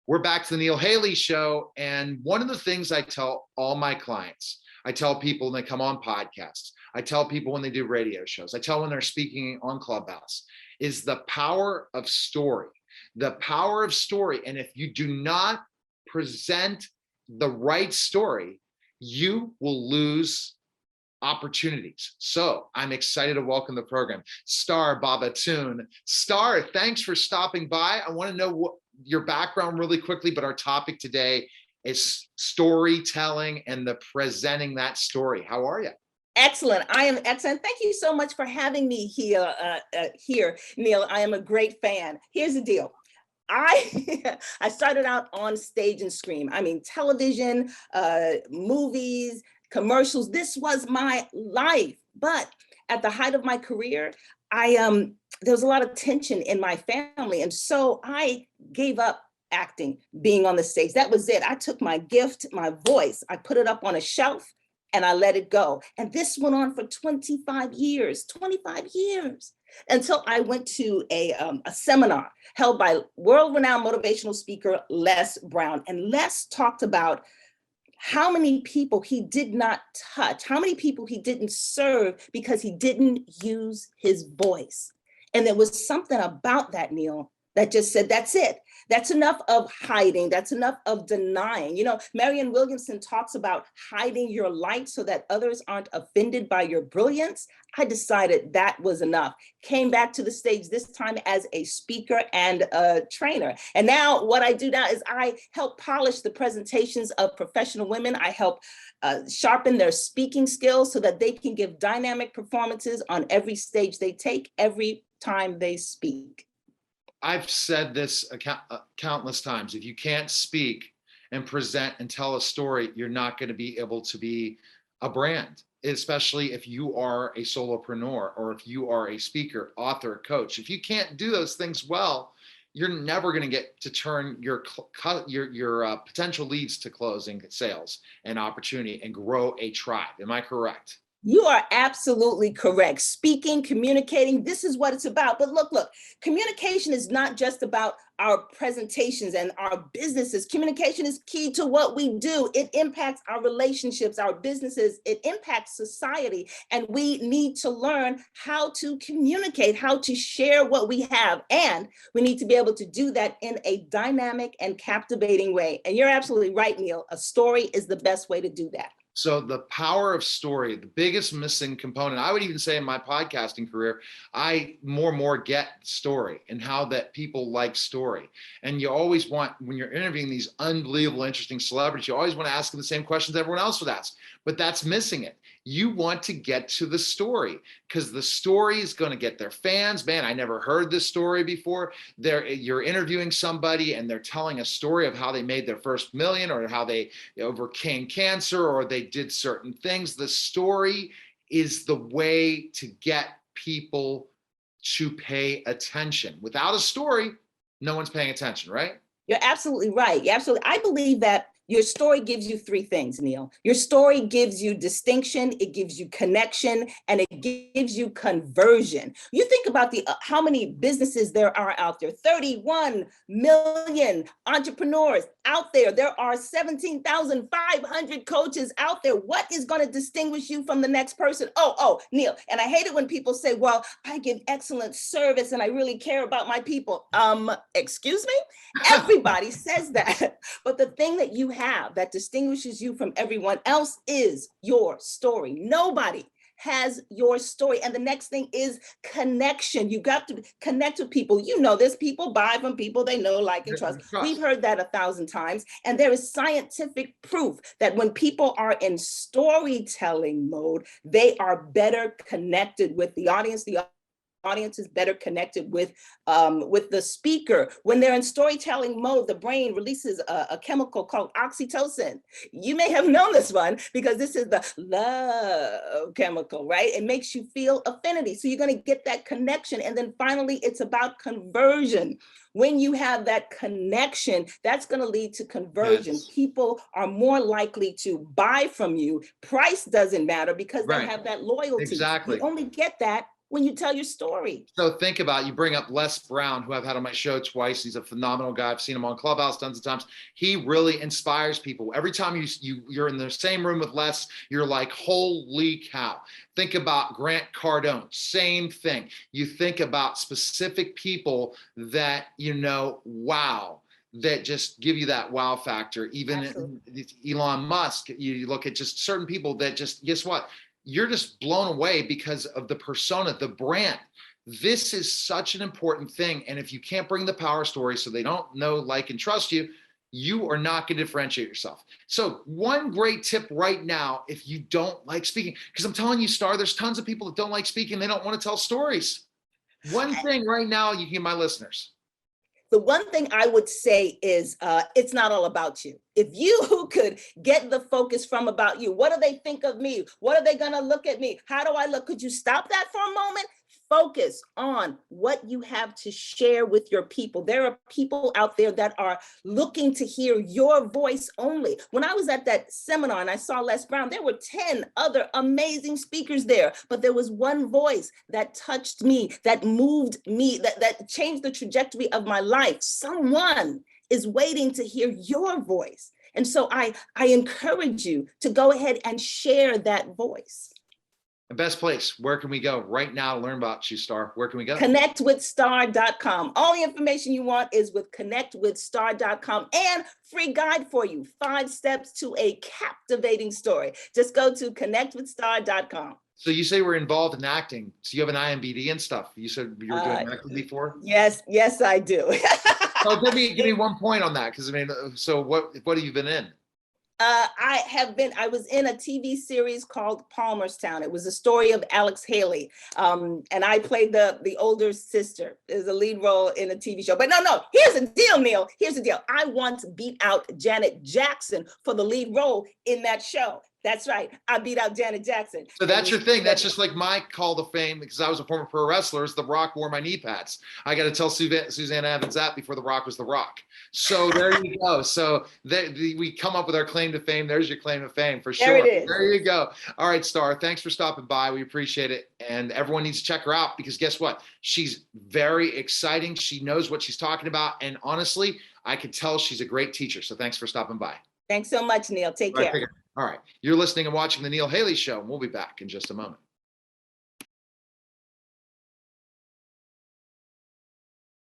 We're back to the Neil Haley Show. And one of the things I tell all my clients, I tell people when they come on podcasts, I tell people when they do radio shows, I tell when they're speaking on Clubhouse, is the power of story. The power of story. And if you do not present the right story, you will lose opportunities. So I'm excited to welcome the program, Star Bobatoon. Star, thanks for stopping by. I want to know what your background really quickly, but our topic today is storytelling and the presenting that story. How are you? Excellent. I am excellent. Thank you so much for having me here, Neil. I am a great fan. Here's the deal. I started out on stage and screen. I mean, television, movies, commercials. This was my life. But at the height of my career, there was a lot of tension in my family. And so I gave up acting, being on the stage. That was it. I took my gift, my voice, I put it up on a shelf and I let it go. And this went on for 25 years, until I went to a seminar held by world-renowned motivational speaker, Les Brown. And Les talked about how many people he did not touch, how many people he didn't serve because he didn't use his voice. And there was something about that, Neil, that just said, that's it. That's enough of hiding. That's enough of denying. You know, Marianne Williamson talks about hiding your light so that others aren't offended by your brilliance. I decided that was enough. Came back to the stage, this time as a speaker and a trainer. And now what I do now is I help polish the presentations of professional women. I help sharpen their speaking skills so that they can give dynamic performances on every stage they take, every time they speak. I've said this countless times. If you can't speak and present and tell a story, you're not going to be able to be a brand, especially if you are a solopreneur or if you are a speaker, author, coach. If you can't do those things well, you're never going to get to turn your potential leads to closing sales and opportunity and grow a tribe. Am I correct? You are absolutely correct. Speaking, communicating, this is what it's about. But look, communication is not just about our presentations and our businesses. Communication is key to what we do. It impacts our relationships, our businesses. It impacts society. And we need to learn how to communicate, how to share what we have. And we need to be able to do that in a dynamic and captivating way. And you're absolutely right, Neil. A story is the best way to do that. So the power of story, the biggest missing component, I would even say in my podcasting career, I more and more get story and how that people like story. And you always want, when you're interviewing these unbelievable, interesting celebrities, you always want to ask them the same questions everyone else would ask, but that's missing it. You want to get to the story because the story is going to get their fans. Man, I never heard this story before. You're interviewing somebody and they're telling a story of how they made their first million or how they overcame cancer or they did certain things. The story is the way to get people to pay attention. Without a story, no one's paying attention, right? You're absolutely right. Absolutely. I believe that your story gives you three things, Neil. Your story gives you distinction, it gives you connection, and it gives you conversion. You think about how many businesses there are out there, 31 million entrepreneurs out there. There are 17,500 coaches out there. What is going to distinguish you from the next person? Oh, Neil, and I hate it when people say, well, I give excellent service and I really care about my people. Excuse me? Everybody says that. But the thing that you have that distinguishes you from everyone else is your story. Nobody has your story. And the next thing is connection. You got to connect with people. You know this, people buy from people they know, like, and trust. We've heard that 1,000 times. And there is scientific proof that when people are in storytelling mode, they are better connected with the audience. The audience is better connected with the speaker. When they're in storytelling mode, the brain releases a chemical called oxytocin. You may have known this one because this is the love chemical, right? It makes you feel affinity. So you're going to get that connection. And then finally, it's about conversion. When you have that connection, that's going to lead to conversion. Yes. People are more likely to buy from you. Price doesn't matter because they have that loyalty. Exactly. You only get that when you tell your story. So think about, you bring up Les Brown, who I've had on my show twice. He's a phenomenal guy. I've seen him on Clubhouse tons of times. He really inspires people. Every time you're in the same room with Les, you're like, holy cow. Think about Grant Cardone, same thing. You think about specific people that, wow, that just give you that wow factor. Even Elon Musk, you look at just certain people that just, guess what? You're just blown away because of the persona, the brand. This is such an important thing. And if you can't bring the power story so they don't know, like, and trust you, you are not going to differentiate yourself. So one great tip right now, if you don't like speaking, because I'm telling you, Star, there's tons of people that don't like speaking. They don't want to tell stories. One thing right now you give my listeners. The one thing I would say is it's not all about you. If you could get the focus from about you, what do they think of me? What are they going to look at me? How do I look? Could you stop that for a moment? Focus on what you have to share with your people. There are people out there that are looking to hear your voice only. When I was at that seminar and I saw Les Brown, there were 10 other amazing speakers there, but there was one voice that touched me, that moved me, that changed the trajectory of my life. Someone is waiting to hear your voice. And so I encourage you to go ahead and share that voice. The best place, where can we go right now to learn about you, Star? Where can we go? Connectwithstar.com. All the information you want is with connectwithstar.com, and free guide for you, 5 steps to a captivating story. Just go to connectwithstar.com. So you say we're involved in acting. So you have an IMBD and stuff. You said you were doing acting before? Yes, I do. Oh, give me 1 point on that. Because I mean, so what have you been in? I was in a TV series called Palmerstown. It was a story of Alex Haley. And I played the older sister. There's a lead role in a TV show. But no, here's the deal, Neil. Here's the deal. I once beat out Janet Jackson for the lead role in that show. That's right. I beat out Janet Jackson. So that's your thing. That's just like my call to fame, because I was a former pro wrestler, is The Rock wore my knee pads. I got to tell Suzanne Evans that before The Rock was The Rock. So there you go. So we come up with our claim to fame. There's your claim to fame for sure. There it is. There you go. All right, Star. Thanks for stopping by. We appreciate it. And everyone needs to check her out, because guess what? She's very exciting. She knows what she's talking about. And honestly, I can tell she's a great teacher. So thanks for stopping by. Thanks so much, Neil. Take care. All right. You're listening and watching The Neil Haley Show, and we'll be back in just a moment.